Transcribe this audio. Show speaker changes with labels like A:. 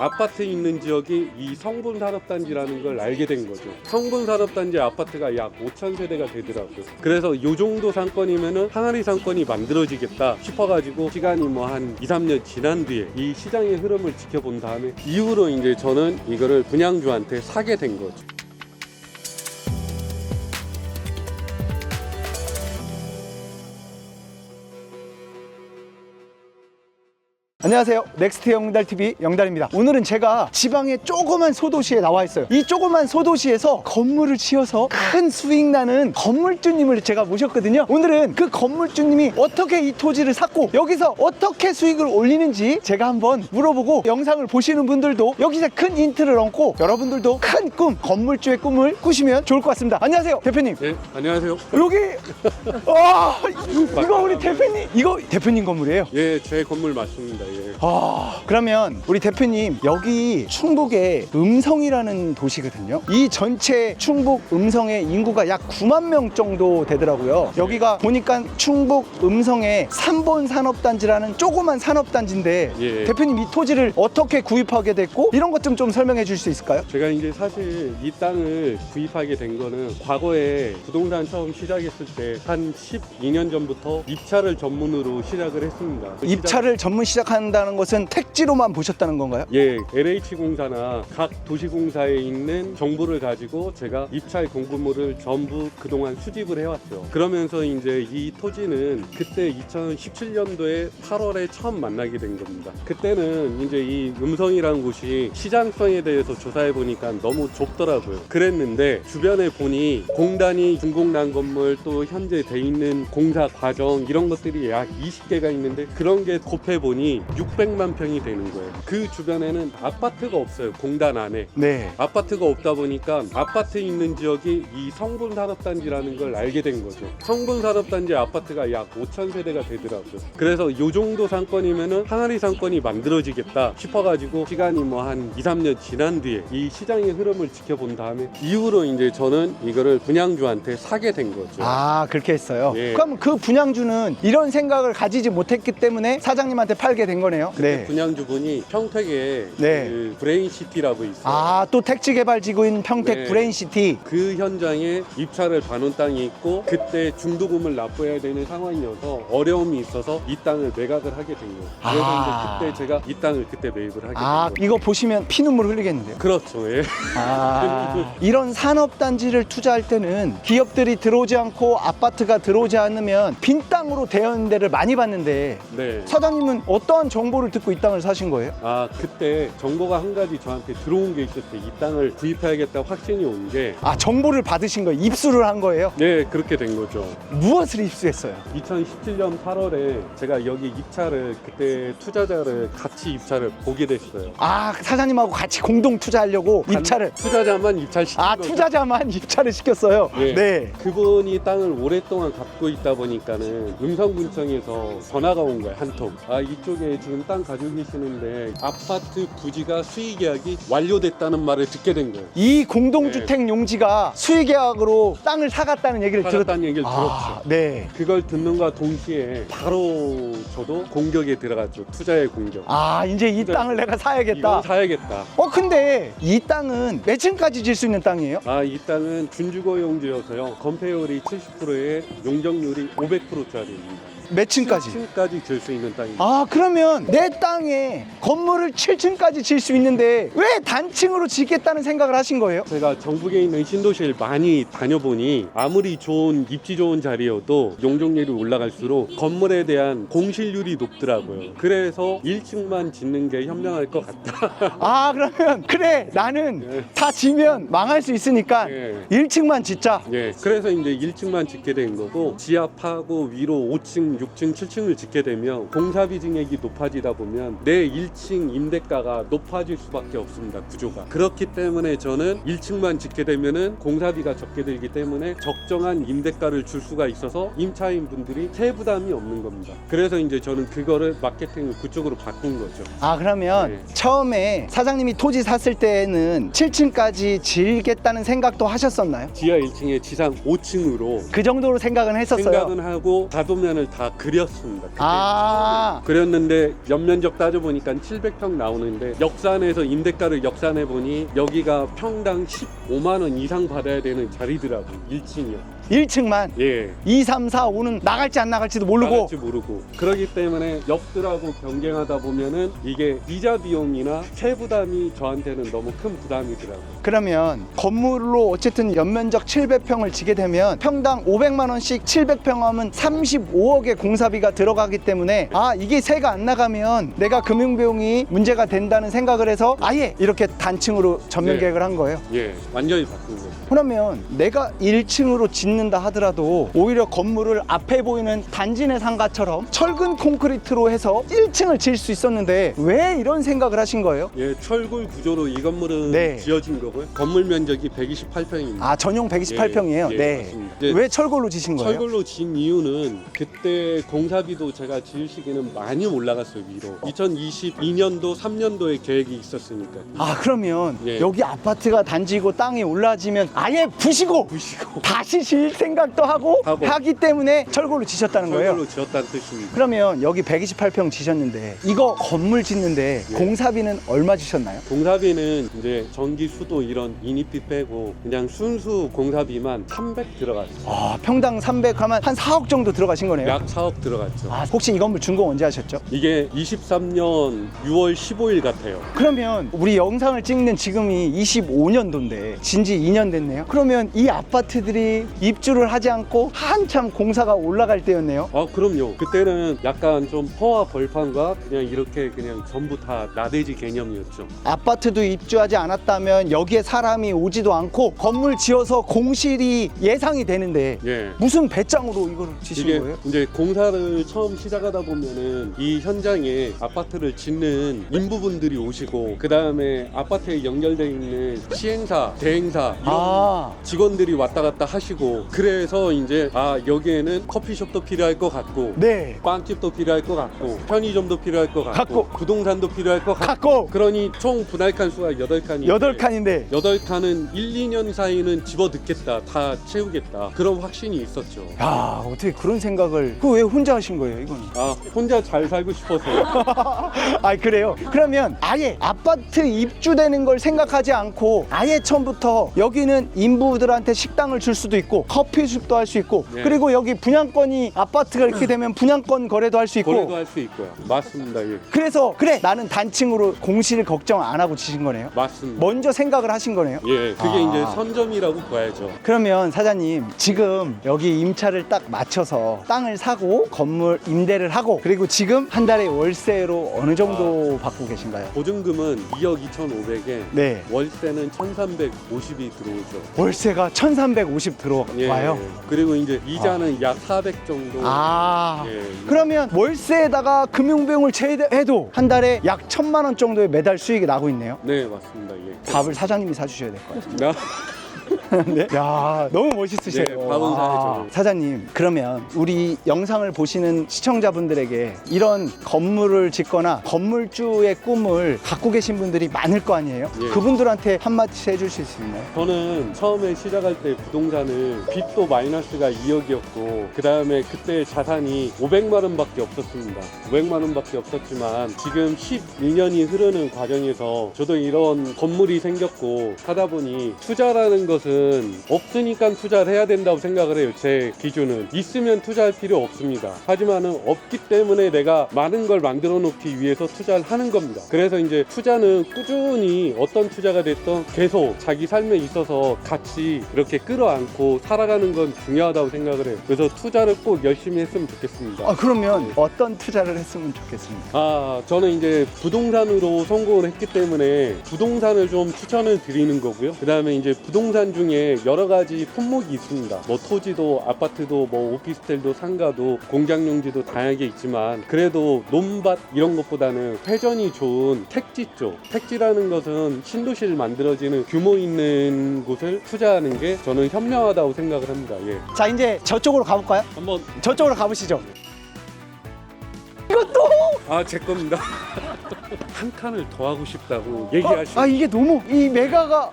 A: 아파트 있는 지역이 이 성분산업단지라는 걸 알게 된 거죠. 성분산업단지 아파트가 약 5,000세대가 되더라고요. 그래서 이 정도 상권이면은 항아리 상권이 만들어지겠다 싶어가지고 시간이 뭐 한 2, 3년 지난 뒤에 이 시장의 흐름을 지켜본 다음에 이후로 이제 저는 이거를 분양주한테 사게 된 거죠.
B: 안녕하세요, 넥스트 영달TV 영달입니다. 오늘은 제가 지방의 조그만 소도시에 나와 있어요. 이 조그만 소도시에서 건물을 지어서 큰 수익 나는 건물주님을 제가 모셨거든요. 오늘은 그 건물주님이 어떻게 이 토지를 샀고 여기서 어떻게 수익을 올리는지 제가 한번 물어보고, 영상을 보시는 분들도 여기서 큰 힌트를 얻고 여러분들도 큰 꿈, 건물주의 꿈을 꾸시면 좋을 것 같습니다. 안녕하세요, 대표님.
A: 네, 안녕하세요.
B: 여기 이거 우리 대표님, 이거 대표님 건물이에요?
A: 예, 제 건물 맞습니다. 예.
B: 그러면 우리 대표님, 여기 충북의 음성이라는 도시거든요. 이 전체 충북 음성의 인구가 약 9만 명 정도 되더라고요. 여기가 보니까 충북 음성의 3본 산업단지라는 조그만 산업단지인데,
A: 예.
B: 대표님 이 토지를 어떻게 구입하게 됐고 이런 것 좀 설명해 줄 수 있을까요?
A: 제가 이제 사실 이 땅을 구입하게 된 거는 과거에 부동산 처음 시작했을 때 한 12년 전부터 입차를 전문으로 시작을 했습니다.
B: 입차를 전문 시작한다는 것은 택지로만 보셨다는 건가요?
A: 예, LH공사나 각 도시공사에 있는 정보를 가지고 제가 입찰 공고물을 전부 그동안 수집을 해왔죠. 그러면서 이제 이 토지는 그때 2017년도에 8월에 처음 만나게 된 겁니다. 그때는 이제 이 음성이라는 곳이 시장성에 대해서 조사해 보니까 너무 좁더라고요. 그랬는데 주변에 보니 공단이 준공난 건물, 또 현재 돼 있는 공사 과정, 이런 것들이 약 20개가 있는데 그런 게 곱해 보니 600만 평이 되는 거예요. 그 주변에는 아파트가 없어요. 공단 안에.
B: 네.
A: 아파트가 없다 보니까 아파트 있는 지역이 이 성분산업단지라는 걸 알게 된 거죠. 성분산업단지 아파트가 약 5,000세대가 되더라고요. 그래서 이 정도 상권이면은 항아리 상권이 만들어지겠다 싶어가지고 시간이 뭐 한 2, 3년 지난 뒤에 이 시장의 흐름을 지켜본 다음에 이후로 이제 저는 이거를 분양주한테 사게 된 거죠.
B: 그렇게 했어요.
A: 예.
B: 그럼 그 분양주는 이런 생각을 가지지 못했기 때문에 사장님한테 팔게 된 거네요. 네.
A: 분양주분이 평택에
B: 네.
A: 그 브레인시티라고 있어요.
B: 또 택지개발지구인 평택
A: 네.
B: 브레인시티.
A: 그 현장에 입찰을 받은 땅이 있고 그때 중도금을 납부해야 되는 상황이어서 어려움이 있어서 이 땅을 매각을 하게 된 거예요. 그래서 이제 그때 제가 이 땅을 그때 매입을 하게 된 거예요.
B: 이거 보시면 피눈물 흘리겠는데요.
A: 그렇죠. 예.
B: 이런 산업단지를 투자할 때는 기업들이 들어오지 않고 아파트가 들어오지 않으면 빈 땅으로 되어 있는 데를 많이 봤는데,
A: 네.
B: 사장님은 어떠한 정보를 듣고 이 땅을 사신 거예요?
A: 그때 정보가 한 가지 저한테 들어온 게 있었어요. 이 땅을 구입해야겠다 확신이 온 게.
B: 정보를 받으신 거예요? 입수를 한 거예요?
A: 네, 그렇게 된 거죠.
B: 무엇을 입수했어요?
A: 2017년 8월에 제가 여기 입찰을, 그때 투자자를 같이 입찰을 보게 됐어요.
B: 사장님하고 같이 공동 투자하려고 입찰을.
A: 투자자만 입찰시킨 거죠.
B: 투자자만 입찰을 시켰어요.
A: 네.
B: 네.
A: 그분이 땅을 오랫동안 갖고 있다 보니까는 음성군청에서 전화가 온 거예요, 한 통. 이쪽에 지금 땅 가지고 계시는데 아파트 부지가 수의계약이 완료됐다는 말을 듣게 된 거예요.
B: 이 공동주택 용지가 수의계약으로 땅을 사갔다는 얘기를
A: 사갔다는 얘기를 들었죠.
B: 네.
A: 그걸 듣는과 동시에 바로 저도 공격에 들어갔죠. 투자의 공격.
B: 이제 이 땅을 내가 사야겠다.
A: 이건 사야겠다.
B: 근데 이 땅은 몇 층까지 질 수 있는 땅이에요?
A: 이 땅은 준주거 용지여서요. 건폐율이 70%에 용적률이 500%짜리입니다.
B: 몇 층까지?
A: 7층까지 질 수 있는 땅입니다.
B: 그러면 내 땅에 건물을 7층까지 질 수 있는데 왜 단층으로 짓겠다는 생각을 하신 거예요?
A: 제가 전국에 있는 신도시를 많이 다녀보니 아무리 좋은 입지 좋은 자리여도 용적률이 올라갈수록 건물에 대한 공실률이 높더라고요. 그래서 1층만 짓는 게 현명할 것 같다.
B: 그러면 그래, 나는 다 지면 망할 수 있으니까 1층만 짓자.
A: 그래서 이제 1층만 짓게 된 거고, 지하 파고 위로 5층, 6층, 7층을 짓게 되면 공사비 증액이 높아지다 보면 내 1층 임대가가 높아질 수밖에 없습니다. 구조가. 그렇기 때문에 저는 1층만 짓게 되면은 공사비가 적게 들기 때문에 적정한 임대가를 줄 수가 있어서 임차인 분들이 세부담이 없는 겁니다. 그래서 이제 저는 그거를 마케팅을 그쪽으로 바꾼 거죠.
B: 그러면 처음에 사장님이 토지 샀을 때는 7층까지 지겠다는 생각도 하셨었나요?
A: 지하 1층에 지상 5층으로
B: 그 정도로 생각은 했었어요.
A: 생각은 하고 가도면을 다 다 그렸습니다. 그때.
B: 아,
A: 그렸는데 연면적 따져보니까 700평 나오는데 역산해서 임대가를 역산해 보니 여기가 평당 15만 원 이상 받아야 되는 자리더라고. 1층이요.
B: 1층만
A: 예.
B: 2, 3, 4, 5는 나갈지 안 나갈지도 모르고.
A: 나갈지 모르고. 그렇기 때문에 옆들하고 경쟁하다 보면은 이게 이자 비용이나 세부담이 저한테는 너무 큰 부담이더라고요.
B: 그러면 건물로 어쨌든 연면적 700평을 지게 되면 평당 500만 원씩 700평 하면 35억의 공사비가 들어가기 때문에 이게 세가 안 나가면 내가 금융비용이 문제가 된다는 생각을 해서 아예 이렇게 단층으로 전면
A: 네.
B: 계획을 한 거예요.
A: 예, 완전히 바꾼 거죠.
B: 그러면 내가 1층으로 짓는다 하더라도 오히려 건물을 앞에 보이는 단진의 상가처럼 철근 콘크리트로 해서 1층을 지을 수 있었는데 왜 이런 생각을 하신 거예요?
A: 예, 철골 구조로 이 건물은
B: 네.
A: 지어진 거고요. 건물 면적이 128평입니다.
B: 전용 128평이에요.
A: 예,
B: 네.
A: 맞습니다. 이제
B: 왜 철골로 지신 거예요?
A: 철골로 지은 이유는 그때 공사비도 제가 지을 시기는 많이 올라갔어요, 위로. 2022년도, 3년도에 계획이 있었으니까.
B: 그러면
A: 예.
B: 여기 아파트가 단지고 땅이 올라지면 아예 부시고 다시 질 생각도 하고 하기 때문에 철골로 지셨다는 거예요.
A: 철골로 지었다는 뜻입니다.
B: 그러면 여기 128평 지셨는데 이거 건물 짓는데
A: 예.
B: 공사비는 얼마 주셨나요?
A: 공사비는 이제 전기, 수도 이런 인입비 빼고 그냥 순수 공사비만 300 들어갔어요.
B: 평당 300 하면 한 4억 정도 들어가신 거네요.
A: 약 4억 들어갔죠.
B: 혹시 이 건물 준공 언제 하셨죠?
A: 이게 23년 6월 15일 같아요.
B: 그러면 우리 영상을 찍는 지금이 25년도인데 진지 2년 됐네요. 그러면 이 아파트들이 입주를 하지 않고 한참 공사가 올라갈 때였네요.
A: 그럼요. 그때는 약간 좀 허와 벌판과 그냥 이렇게 그냥 전부 다 나대지 개념이었죠.
B: 아파트도 입주하지 않았다면 여기에 사람이 오지도 않고 건물 지어서 공실이 예상이 되는데
A: 예.
B: 무슨 배짱으로 이걸 지신
A: 이게
B: 거예요?
A: 이제 공사를 처음 시작하다 보면은 이 현장에 아파트를 짓는 인부분들이 오시고 그 다음에 아파트에 연결되어 있는 시행사, 대행사 이런 직원들이 왔다 갔다 하시고 그래서 이제 여기에는 커피숍도 필요할 것 같고
B: 네.
A: 빵집도 필요할 것 같고 편의점도 필요할 것 같고 부동산도 필요할 것 같고 그러니 총 분할칸 수가 8칸이
B: 8칸인데
A: 8칸은 1, 2년 사이는 집어넣겠다 다 채우겠다 그런 확신이 있었죠.
B: 야, 어떻게 그런 생각을 왜 혼자 하신 거예요 이거는?
A: 혼자 잘 살고 싶어서요.
B: 그래요? 그러면 아예 아파트 입주되는 걸 생각하지 않고 아예 처음부터 여기는 인부들한테 식당을 줄 수도 있고 커피숍도 할 수 있고
A: 네.
B: 그리고 여기 분양권이 아파트가 이렇게 되면 분양권 거래도 할 수 있고
A: 거래도 할 수 있고요. 맞습니다. 예.
B: 그래서 그래 나는 단층으로 공실 걱정 안 하고 지신 거네요.
A: 맞습니다.
B: 먼저 생각을 하신 거네요.
A: 예, 그게 이제 선점이라고 봐야죠.
B: 그러면 사장님 지금 여기 임차를 딱 맞춰서 땅을 사고 건물 임대를 하고 그리고 지금 한 달에 월세로 어느 정도 받고 계신가요?
A: 보증금은 2억 2,500에
B: 네.
A: 월세는 1,350이 들어오죠.
B: 월세가 1,350 들어와요.
A: 그리고 이제 이자는 약 400 정도. 예.
B: 그러면 월세에다가 금융비용을 제외해도 한 달에 약 1,000만 원 정도의 매달 수익이 나고 있네요.
A: 네, 맞습니다. 예.
B: 밥을 사장님이 사주셔야 될 것 같아요.
A: 나
B: 네. 야, 너무 멋있으세요.
A: 네, 밥은 사야죠.
B: 사장님, 그러면 우리 영상을 보시는 시청자분들에게 이런 건물을 짓거나 건물주의 꿈을 갖고 계신 분들이 많을 거 아니에요?
A: 예.
B: 그분들한테 한마디 해주실 수 있나요?
A: 저는 처음에 시작할 때 부동산을 빚도 마이너스가 2억이었고 그 다음에 그때 자산이 500만 원밖에 없었습니다. 500만 원밖에 없었지만 지금 12년이 흐르는 과정에서 저도 이런 건물이 생겼고 하다 보니 투자라는 것은 없으니까 투자를 해야 된다고 생각을 해요. 제 기준은 있으면 투자할 필요 없습니다. 하지만은 없기 때문에 내가 많은 걸 만들어 놓기 위해서 투자를 하는 겁니다. 그래서 이제 투자는 꾸준히 어떤 투자가 됐던 계속 자기 삶에 있어서 같이 이렇게 끌어안고 살아가는 건 중요하다고 생각을 해요. 그래서 투자를 꼭 열심히 했으면 좋겠습니다.
B: 그러면 어떤 투자를 했으면 좋겠습니까?
A: 저는 이제 부동산으로 성공을 했기 때문에 부동산을 좀 추천을 드리는 거고요. 그 다음에 이제 부동산 중에 여러 가지 품목이 있습니다. 뭐 토지도 아파트도 뭐 오피스텔도 상가도 공장용지도 다양하게 있지만 그래도 논밭 이런 것보다는 회전이 좋은 택지 쪽. 택지라는 것은 신도시를 만들어지는 규모 있는 곳을 투자하는 게 저는 현명하다고 생각을 합니다. 예.
B: 자, 이제 저쪽으로 가볼까요?
A: 한번
B: 저쪽으로 가보시죠. 이것도
A: 제 겁니다. 한 칸을 더 하고 싶다고 얘기하시고
B: 이게 너무 이 메가가